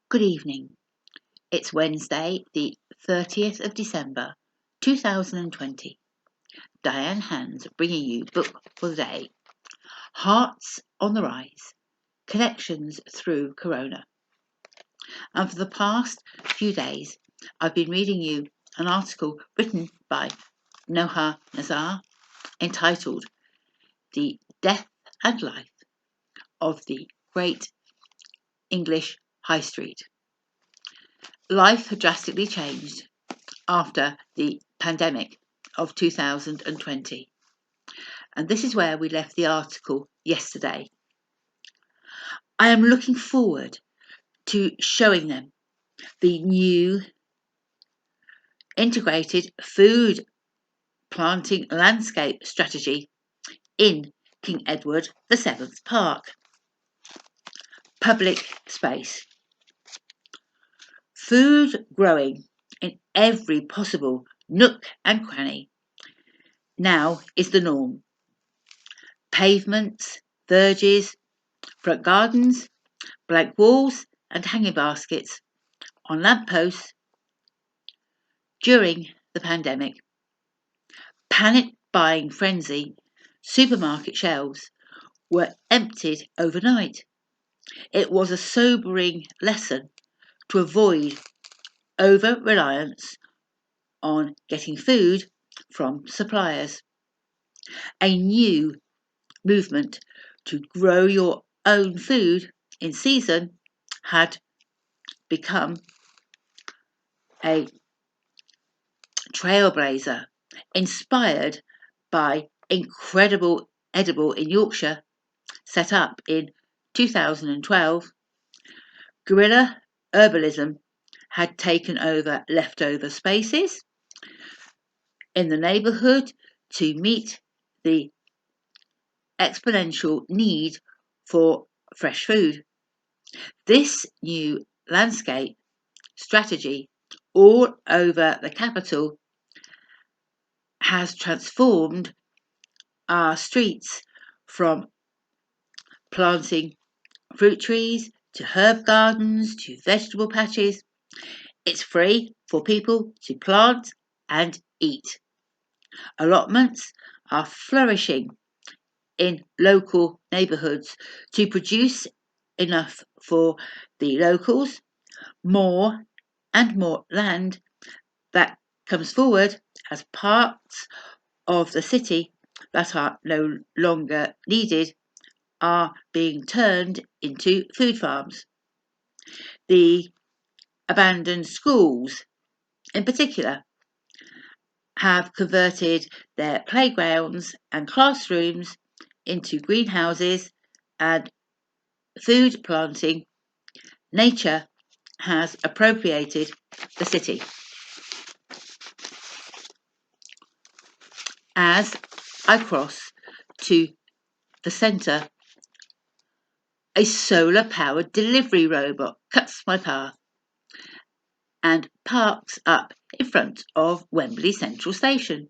Good evening. It's Wednesday, the 30th of December, 2020. Diane Hands bringing you book for the day. Hearts on the Rise. Connections through Corona. And for the past few days, I've been reading you an article written by Noha Nazar entitled The Death and Life of the Great English High Street. Life had drastically changed after the pandemic of 2020. And this is where we left the article yesterday. I am looking forward to showing them the new integrated food planting landscape strategy in King Edward VII Park. Public space. Food growing in every possible nook and cranny now is the norm. Pavements, verges, front gardens, blank walls and hanging baskets on lampposts. During the pandemic, panic buying frenzy, supermarket shelves were emptied overnight. It was a sobering lesson to avoid over-reliance on getting food from suppliers. A new movement to grow your own food in season had become a trailblazer inspired by Incredible Edible in Yorkshire, set up in 2012. Guerrilla herbalism had taken over leftover spaces in the neighbourhood to meet the exponential need for fresh food. This new landscape strategy all over the capital has transformed our streets from planting fruit trees to herb gardens to vegetable patches. It's free for people to plant and eat. Allotments are flourishing in local neighbourhoods to produce enough for the locals. More and more land that comes forward as parts of the city that are no longer needed are being turned into food farms. The abandoned schools, in particular, have converted their playgrounds and classrooms into greenhouses and food planting. Nature has appropriated the city. As I cross to the centre, a solar-powered delivery robot cuts my path and parks up in front of Wembley Central Station.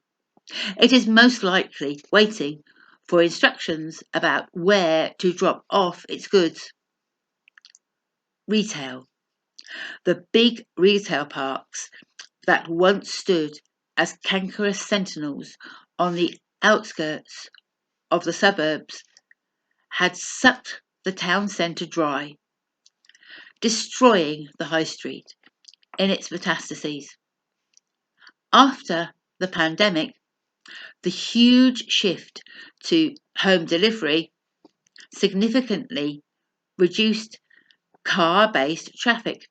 It is most likely waiting for instructions about where to drop off its goods. Retail. The big retail parks that once stood as cankerous sentinels on the outskirts of the suburbs had sucked the town centre dry, destroying the high street in its metastases. After the pandemic, the huge shift to home delivery significantly reduced car-based traffic.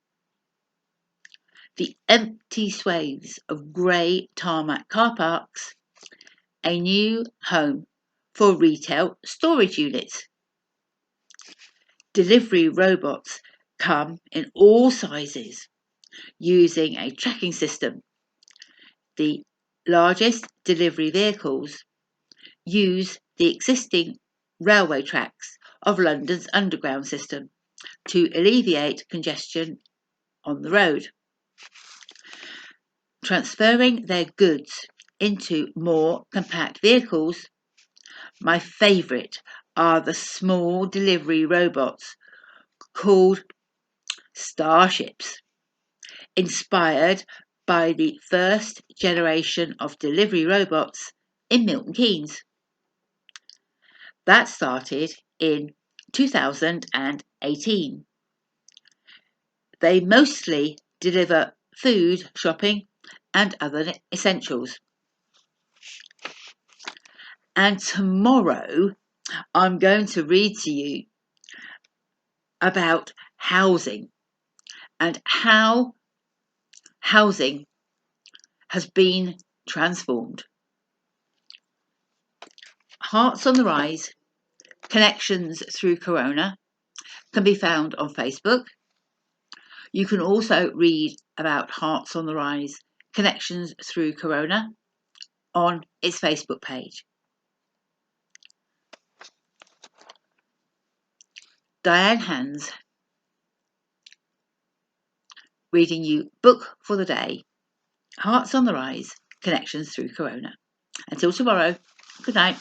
The empty swathes of grey tarmac car parks, a new home for retail storage units. Delivery robots come in all sizes using a tracking system. The largest delivery vehicles use the existing railway tracks of London's underground system to alleviate congestion on the road. Transferring their goods into more compact vehicles, my favourite are the small delivery robots called starships, inspired by the first generation of delivery robots in Milton Keynes. That started in 2018. They mostly deliver food, shopping, and other essentials. And tomorrow, I'm going to read to you about housing and how housing has been transformed. Hearts on the Rise, Connections Through Corona can be found on Facebook. You can also read about Hearts on the Rise, Connections Through Corona on its Facebook page. Diane Hands reading you Book for the Day, Hearts on the Rise, Connections Through Corona. Until tomorrow, good night.